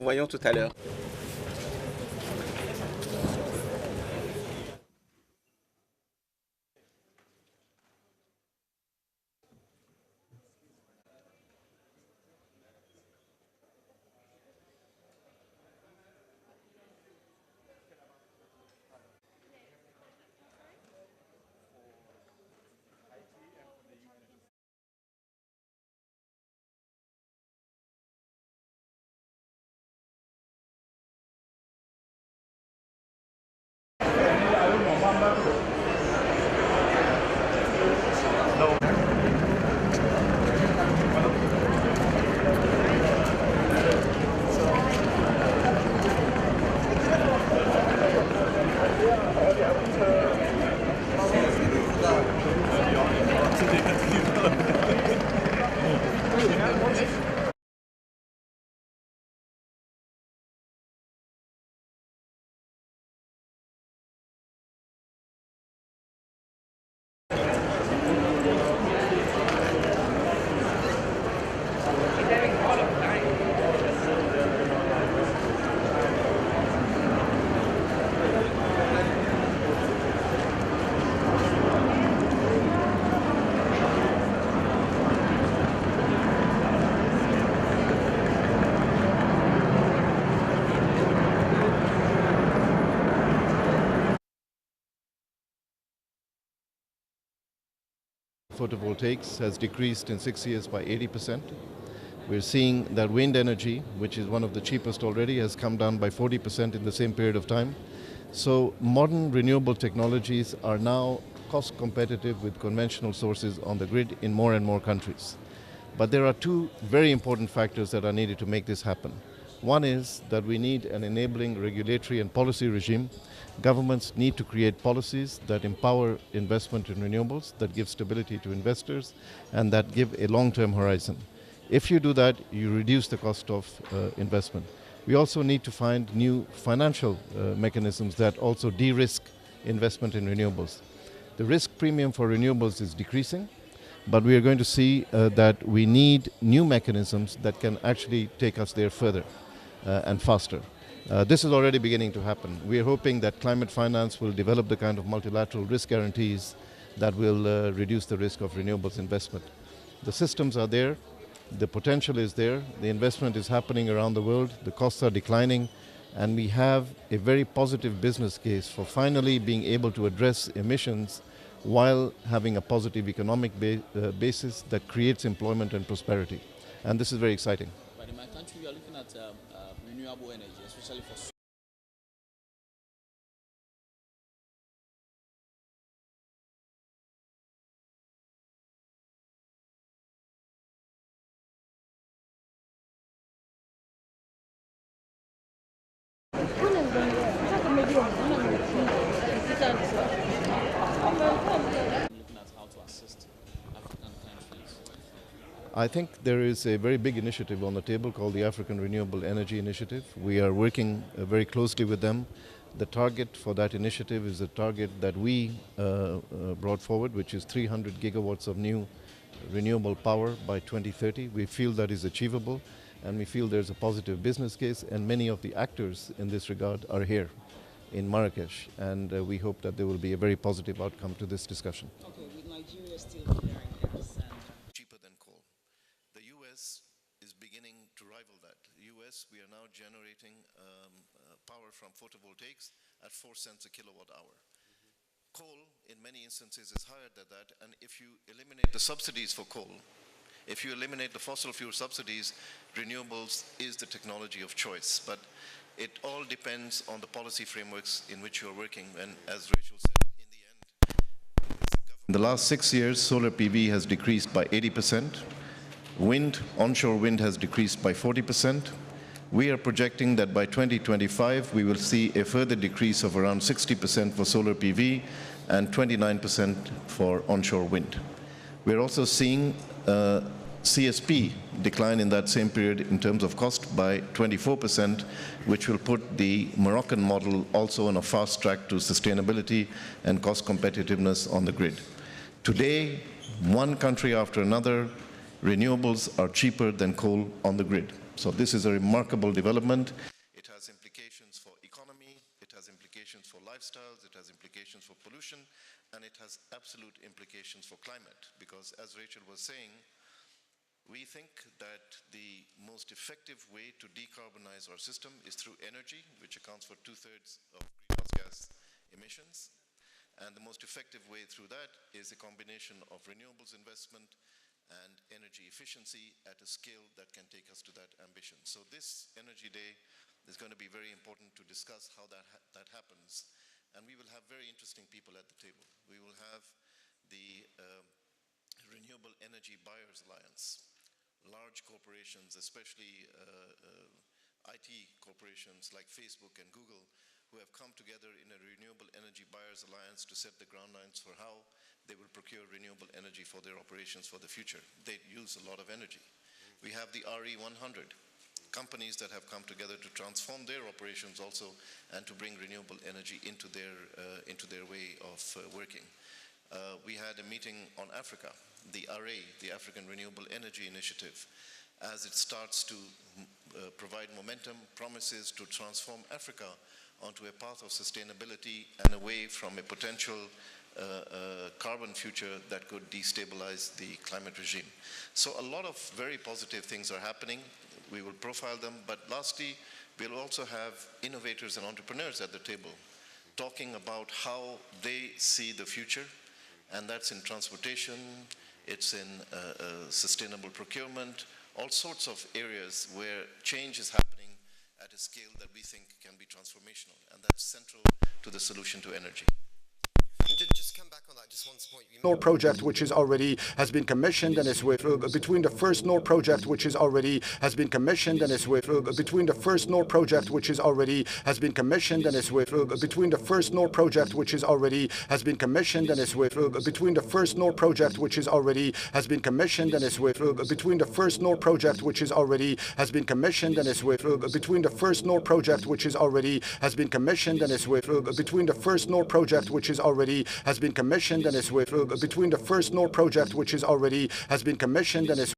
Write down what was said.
Voyons tout à l'heure. Photovoltaics has decreased in 6 years by 80%. We're seeing that wind energy, which is one of the cheapest already, has come down by 40% in the same period of time. So modern renewable technologies are now cost competitive with conventional sources on the grid in more and more countries. But there are two very important factors that are needed to make this happen. One is that we need an enabling regulatory and policy regime. Governments need to create policies that empower investment in renewables, that give stability to investors, and that give a long-term horizon. If you do that, you reduce the cost of investment. We also need to find new financial mechanisms that also de-risk investment in renewables. The risk premium for renewables is decreasing, but we are going to see that we need new mechanisms that can actually take us there further and faster. This is already beginning to happen. We are hoping that climate finance will develop the kind of multilateral risk guarantees that will reduce the risk of renewables investment. The systems are there, the potential is there, the investment is happening around the world, the costs are declining, and we have a very positive business case for finally being able to address emissions while having a positive economic basis that creates employment and prosperity. And this is very exciting. But in my country, we are looking at renewable energy, especially for looking at how to assist African countries. I think there is a very big initiative on the table called the African Renewable Energy Initiative. We are working very closely with them. The target for that initiative is a target that we brought forward, which is 300 gigawatts of new renewable power by 2030. We feel that is achievable, and we feel there's a positive business case, and many of the actors in this regard are here in Marrakesh, and we hope that there will be a very positive outcome to this discussion. Okay, with Nigeria still clearing gas and Cheaper than coal. The US is beginning to rival that. The US, we are now generating power from photovoltaics at 4 cents a kilowatt hour. Coal, in many instances, is higher than that, and if you eliminate the subsidies for coal, if you eliminate the fossil fuel subsidies, renewables is the technology of choice. But it all depends on the policy frameworks in which you're working, and as Rachel said, in the end, in the last 6 years, solar PV has decreased by 80%. Wind, onshore wind has decreased by 40%. We are projecting that by 2025, we will see a further decrease of around 60% for solar PV and 29% for onshore wind. We're also seeing CSP decline in that same period in terms of cost by 24%, which will put the Moroccan model also on a fast track to sustainability and cost competitiveness on the grid. Today, one country after another, renewables are cheaper than coal on the grid. So this is a remarkable development. It has implications for economy, it has implications for lifestyles, it has implications for pollution, and it has absolute implications for climate. Because as Rachel was saying, we think that the most effective way to decarbonize our system is through energy, which accounts for 2/3 of greenhouse gas emissions. And the most effective way through that is a combination of renewables investment and energy efficiency at a scale that can take us to that ambition. So this Energy Day is going to be very important to discuss how that happens. And we will have very interesting people at the table. We will have the Renewable Energy Buyers Alliance, large corporations, especially IT corporations like Facebook and Google, who have come together in a Renewable Energy Buyers Alliance to set the ground lines for how they will procure renewable energy for their operations for the future. They use a lot of energy. We have the RE100, companies that have come together to transform their operations also and to bring renewable energy into their way of working. We had a meeting on Africa, the ARRAY, the African Renewable Energy Initiative, as it starts to provide momentum, promises to transform Africa onto a path of sustainability and away from a potential carbon future that could destabilize the climate regime. So a lot of very positive things are happening. We will profile them, but lastly, we'll also have innovators and entrepreneurs at the table talking about how they see the future, and that's in transportation, it's in sustainable procurement, all sorts of areas where change is happening at a scale that we think can be transformational, and that's central to the solution to energy. Just come back on that, just one point. Nord project, which is already has been commissioned and is with between the first Nord project, which is already has been commissioned and is with between the first Nord project, which is already has been commissioned and is with between the first Nord project, which is already has been commissioned and is with between the first Nord project, which is already has been commissioned and is with between the first Nord project, which is already has been commissioned and is with between the first Nord project, which is already has been commissioned and is with between the first Nord project, which is already has been commissioned and is with between the first Nord project, which is already has been commissioned and is